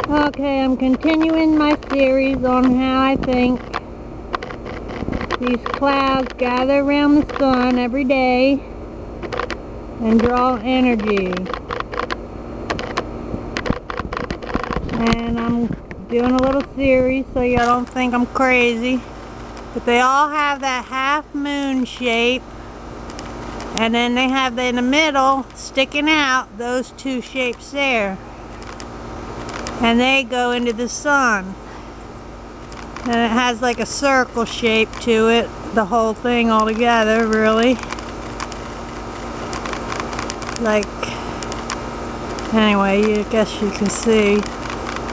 Okay, I'm continuing my series on how I think these clouds gather around the sun every day and draw energy. And I'm doing a little series so you don't think I'm crazy. But they all have that half moon shape. And then they have in the middle, sticking out, those two shapes there. And they go into the sun. And it has like a circle shape to it, the whole thing all together, really. Like, anyway, I guess you can see.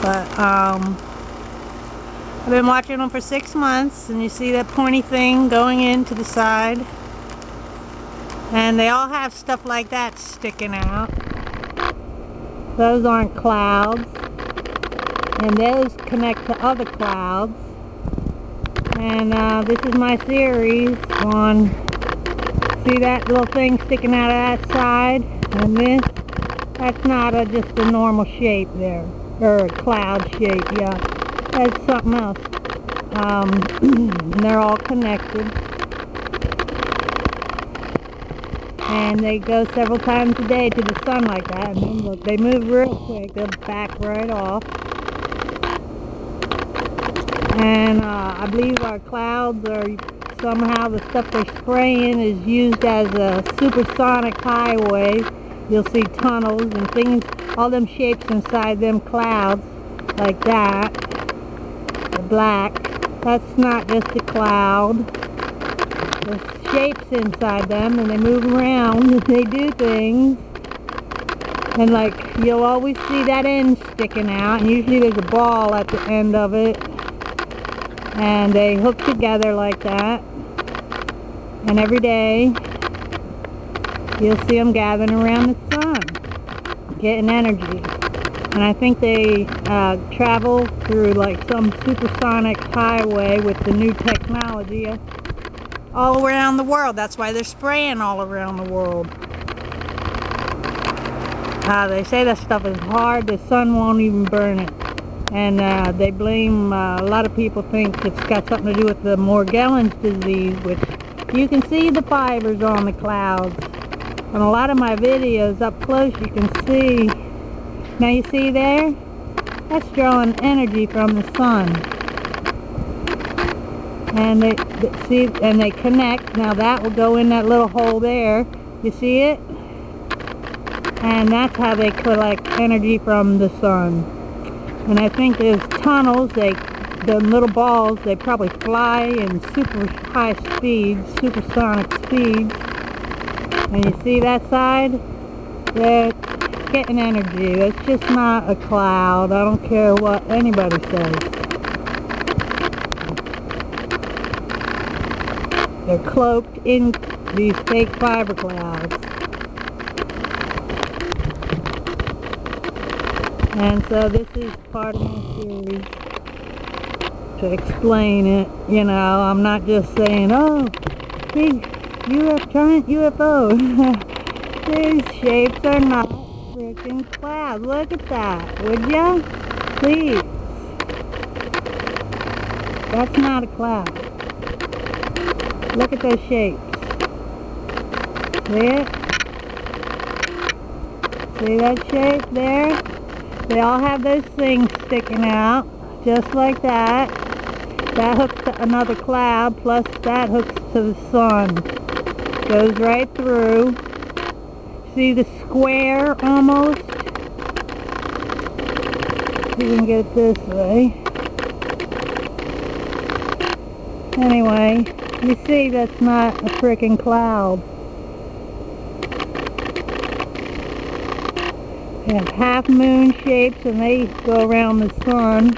But, I've been watching them for 6 months, and you see that pointy thing going into the side. And they all have stuff like that sticking out. Those aren't clouds. And those connect to other clouds. And this is my series on, see that little thing sticking out of that side? And this, that's not just a normal shape there, or a cloud shape, yeah. That's something else. They're all connected. And they go several times a day to the sun like that. And then look, they move real quick. They'll back right off. And I believe our clouds are somehow the stuff they're spraying is used as a supersonic highway. You'll see tunnels and things, all them shapes inside them clouds like that. The black, that's not just a cloud. There's shapes inside them and they move around and they do things. And like, you'll always see that end sticking out, and usually there's a ball at the end of it. And they hook together like that. And every day, you'll see them gathering around the sun, getting energy. And I think they travel through like some supersonic highway with the new technology all around the world. That's why they're spraying all around the world. They say that stuff is hard, the sun won't even burn it. And they blame, a lot of people think it's got something to do with the Morgellons disease, which you can see the fibers on the clouds. On a lot of my videos up close you can see, now you see there? That's drawing energy from the sun. And they see, and they connect. Now that will go in that little hole there. You see it? And that's how they collect energy from the sun. And I think there's tunnels, the little balls, they probably fly in super high speeds, supersonic speeds. And you see that side? They're getting energy. It's just not a cloud. I don't care what anybody says. They're cloaked in these fake fiber clouds. And so this is part of my series to explain it. You know, I'm not just saying, oh, big giant UFO. These shapes are not freaking clouds. Look at that, would ya? Please. That's not a cloud. Look at those shapes. See it? See that shape there? They all have those things sticking out, just like that. That hooks to another cloud, plus that hooks to the sun. Goes right through. See the square almost? See if you can get it this way. Anyway, you see that's not a freaking cloud. They have half moon shapes and they go around the sun.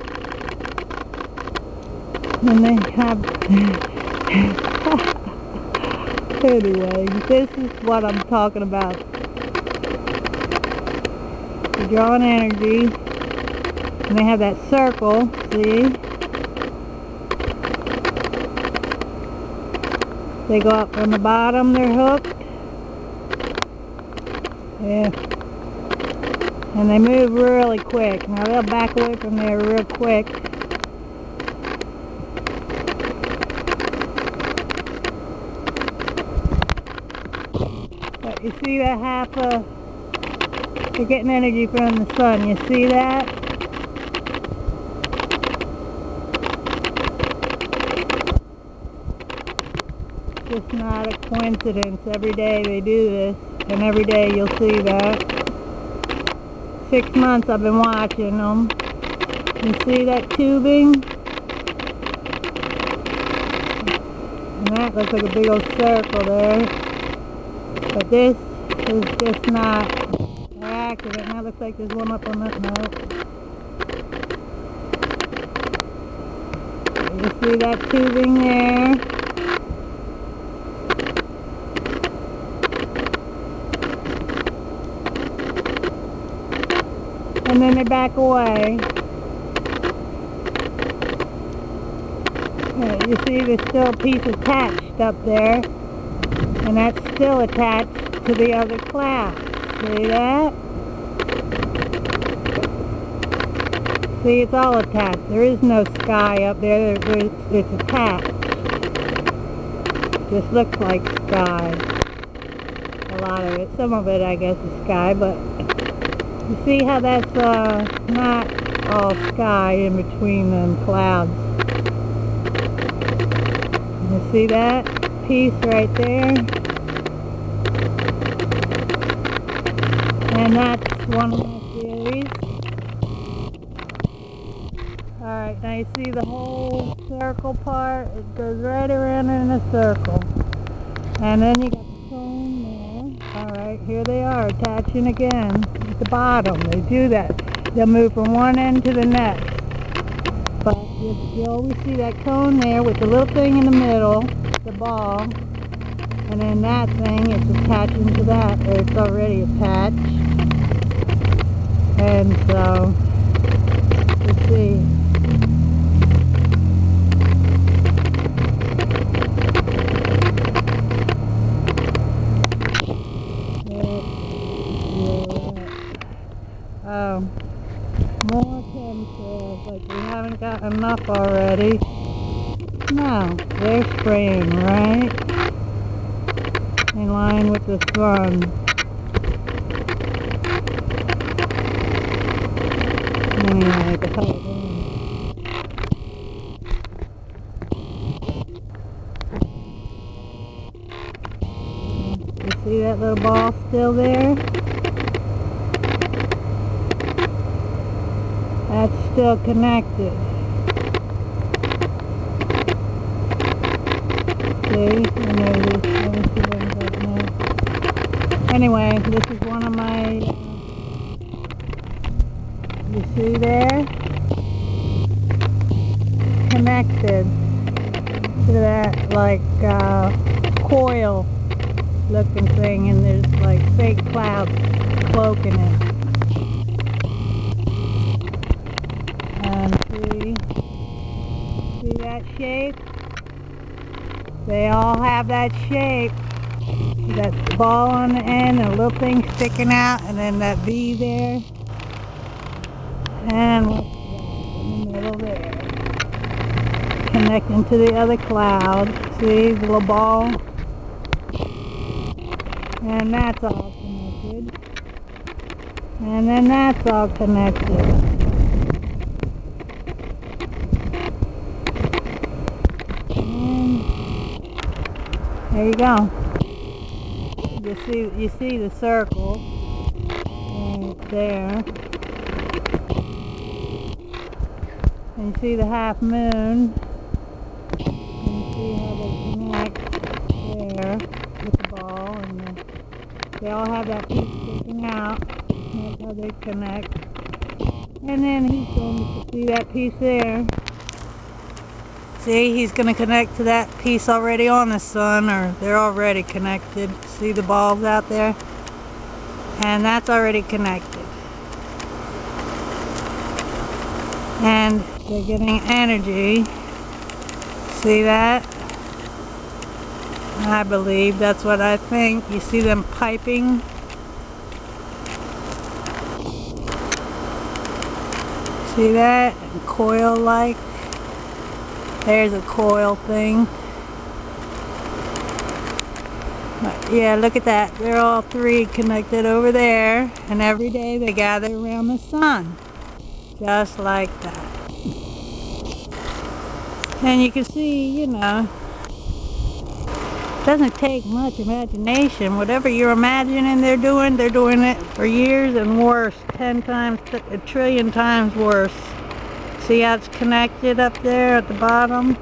And they have... Anyway, this is what I'm talking about. They're drawing energy. And they have that circle, see? They go up from the bottom, they're hooked. Yeah. And they move really quick. Now they'll back away from there real quick. But you see that they're getting energy from the sun. You see that? It's not a coincidence. Every day they do this, and every day you'll see that. 6 months I've been watching them. You see that tubing? And that looks like a big old circle there. But this is just not by accident. That looks like there's one up on that note. You see that tubing there? And then they back away. You see there's still a piece attached up there, and that's still attached to the other cloud. See that? See, it's all attached. There is no sky up there. It's attached. Just looks like sky. A lot of it. Some of it, I guess, is sky, but you see how that's not all sky in between them clouds. You see that piece right there? And that's one of my theories. Alright, now you see the whole circle part? It goes right around in a circle. And then you got the cone there. Alright, here they are attaching again at the bottom. They do that. They'll move from one end to the next. But you always see that cone there with the little thing in the middle, the ball. And then that thing is attaching to that, or it's already attached. And so, let's see. More chemtrails, like we haven't got enough already. No, they're spraying right in line with the sun. Anyway, the color. You see that little ball still there? That's still connected. See? Anyway, this is one of my, you see there? Connected to that, like, coil looking thing, and there's like fake clouds cloaking it. See that shape? They all have that shape. That ball on the end and a little thing sticking out, and then that V there. And what's that in the middle there? Connecting to the other cloud. See the little ball? And that's all connected. And then that's all connected. There you go. You see the circle right there. And you see the half moon. And you see how they connect there with the ball, and they all have that piece sticking out. That's how they connect. And then he's going to see that piece there. See, he's going to connect to that piece already on the sun, or they're already connected. See the balls out there? And that's already connected. And they're getting energy. See that? I believe that's what I think. You see them piping? See that? Coil-like. There's a coil thing. But yeah, look at that. They're all three connected over there. And every day they gather around the sun. Just like that. And you can see, you know, it doesn't take much imagination. Whatever you're imagining they're doing it for years and worse. 10 times, a trillion times worse. See how it's connected up there at the bottom?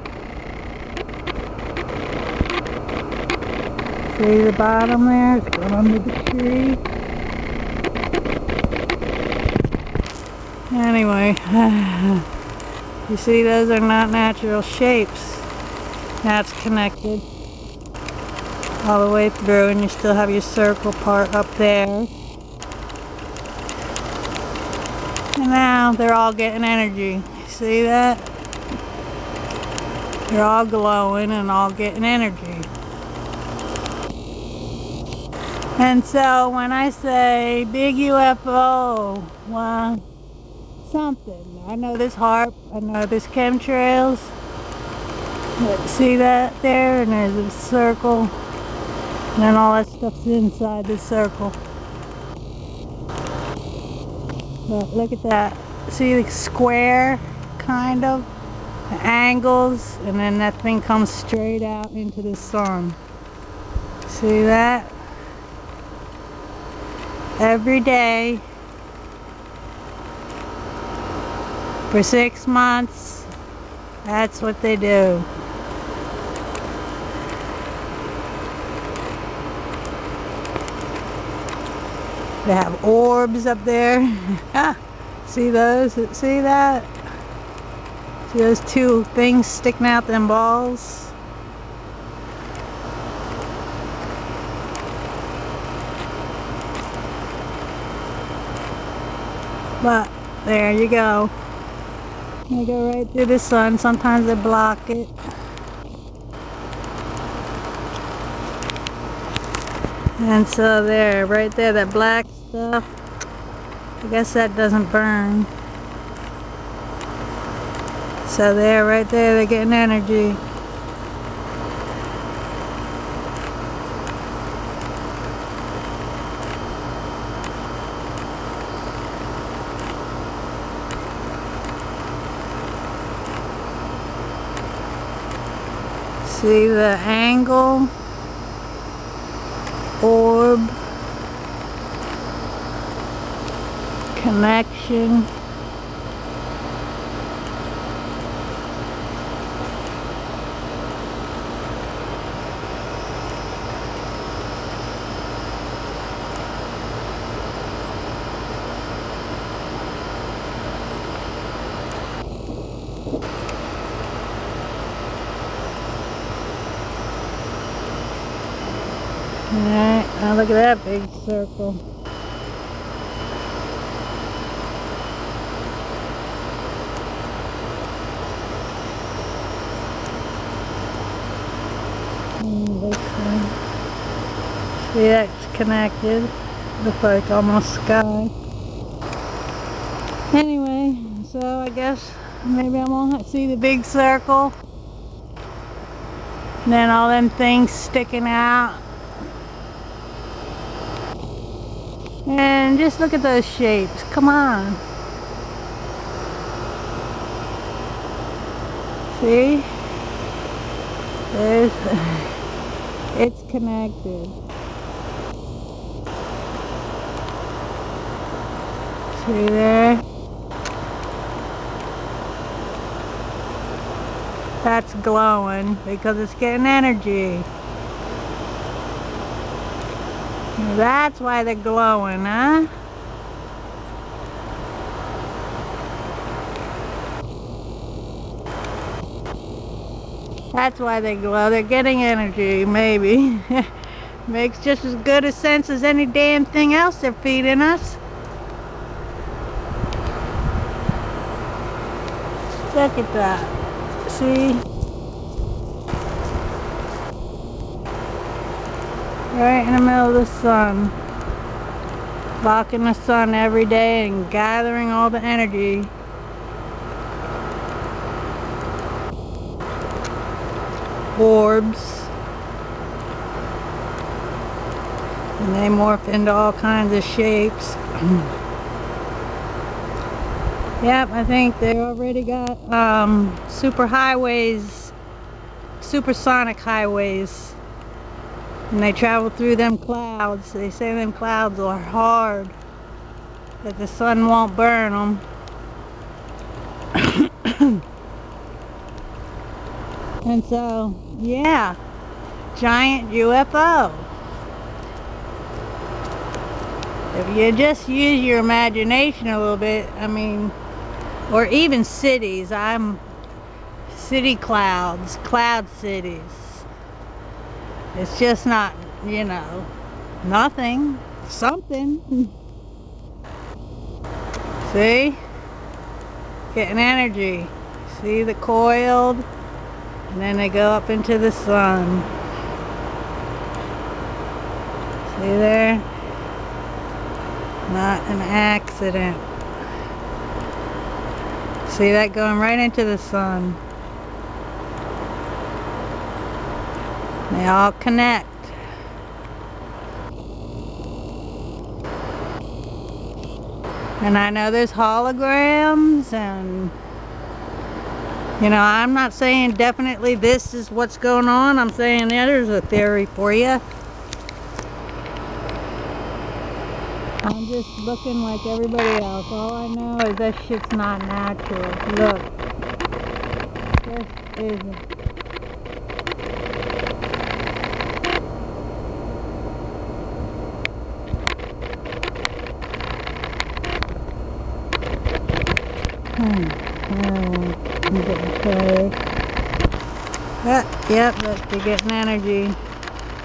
See the bottom there? It's going under the tree. Anyway, you see those are not natural shapes. That's connected all the way through, and you still have your circle part up there. And now they're all getting energy. See that? They're all glowing and all getting energy. And so when I say big UFO, well, something. I know this HARP, I know this chemtrails. See that there? And there's a circle. And then all that stuff's inside the circle. But look at that. See the square, kind of? The angles, and then that thing comes straight out into the sun. See that? Every day for 6 months, that's what they do. They have orbs up there. See those? See that? See those two things sticking out them balls? But there you go. They go right through the sun. Sometimes they block it. And so there, right there, that black stuff, I guess that doesn't burn. So there, right there, they're getting energy. See the angle, orb, connection. Alright, now look at that big circle. This one. See, that's connected. Looks like almost sky. Anyway, so I guess maybe I'm gonna see the big circle. And then all them things sticking out. And just look at those shapes. Come on. See? There's... it's connected. See there? That's glowing because it's getting energy. That's why they're glowing, huh? That's why they glow. They're getting energy, maybe. Makes just as good a sense as any damn thing else they're feeding us. Look at that. See? Right in the middle of the sun. Blocking the sun every day and gathering all the energy orbs. And they morph into all kinds of shapes. Yep, I think they already got super highways, supersonic highways. And they travel through them clouds. They say them clouds are hard, that the sun won't burn them. And so, yeah, giant UFO. If you just use your imagination a little bit, I mean, or even cities, city clouds, cloud cities. It's just not, you know, nothing, something. See? Getting energy. See the coiled, and then they go up into the sun. See there? Not an accident. See that going right into the sun. They all connect. And I know there's holograms, and you know, I'm not saying definitely this is what's going on. I'm saying there's a theory for you. I'm just looking like everybody else. All I know is that shit's not natural. Look. This isn't. I'm getting tired. Yep, they're getting energy.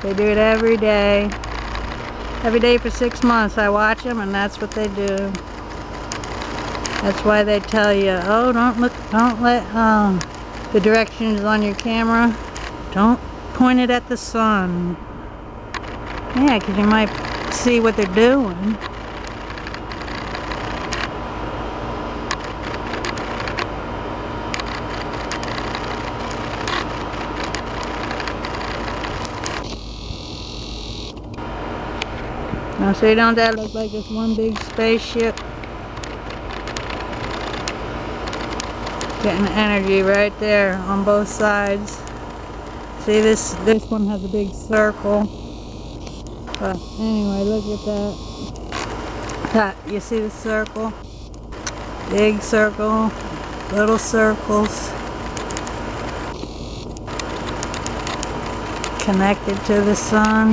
They do it every day. Every day for 6 months I watch them, and that's what they do. That's why they tell you, oh, don't let the directions on your camera, don't point it at the sun. Yeah, because you might see what they're doing. Now see, don't that look like it's one big spaceship? Getting energy right there on both sides. See, this one has a big circle. But anyway, look at that. You see the circle? Big circle, little circles. Connected to the sun.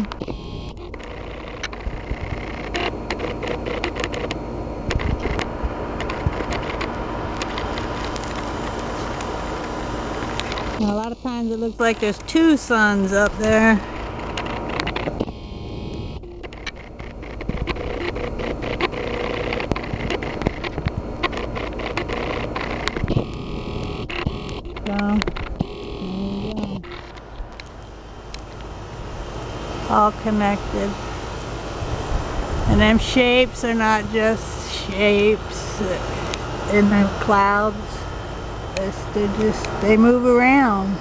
Now, a lot of times it looks like there's two suns up there. So, there you go. All connected. And them shapes are not just shapes in the clouds. They move around.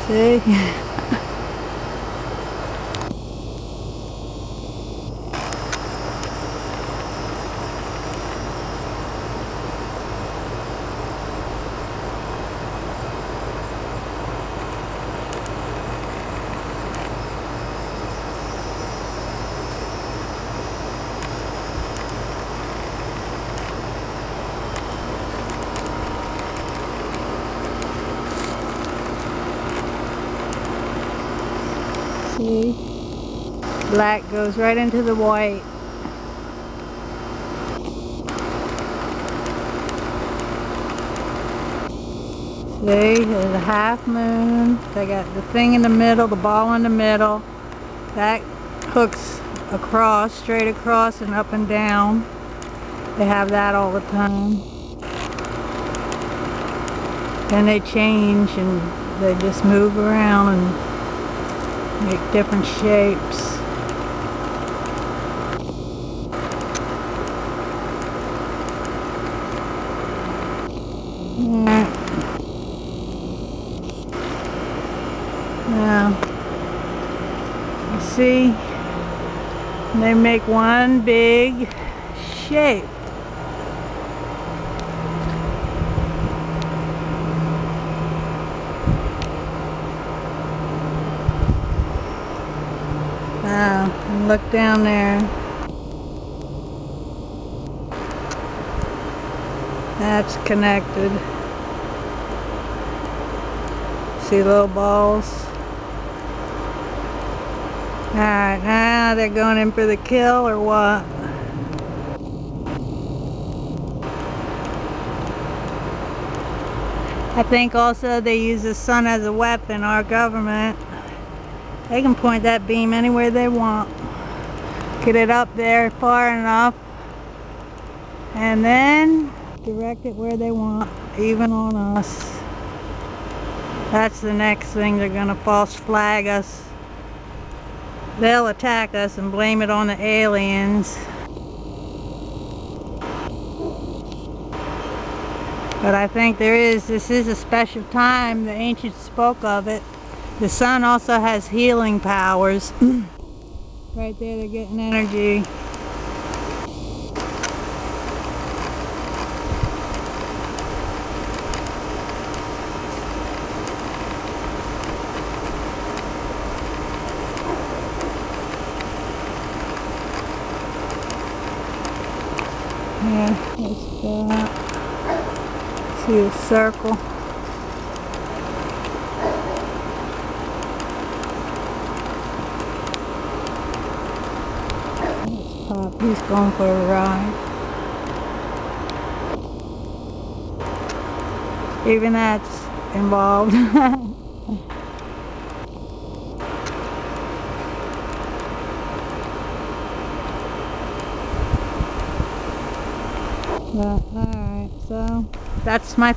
See? See? Black goes right into the white. See, there's a half moon. They got the thing in the middle, the ball in the middle. That hooks across, straight across and up and down. They have that all the time. Then they change and they just move around and make different shapes. You see, they make one big shape. Wow, and look down there. That's connected. See little balls? Alright, now they're going in for the kill or what? I think also they use the sun as a weapon, our government. They can point that beam anywhere they want. Get it up there far enough and then direct it where they want, even on us. That's the next thing. They're gonna false flag us. They'll attack us and blame it on the aliens. But I think this is a special time. The ancients spoke of it. The sun also has healing powers. Right there, they're getting energy. Yeah, let's go. See the circle. Let's pop. He's going for a ride. Even that's involved. Alright, so that's my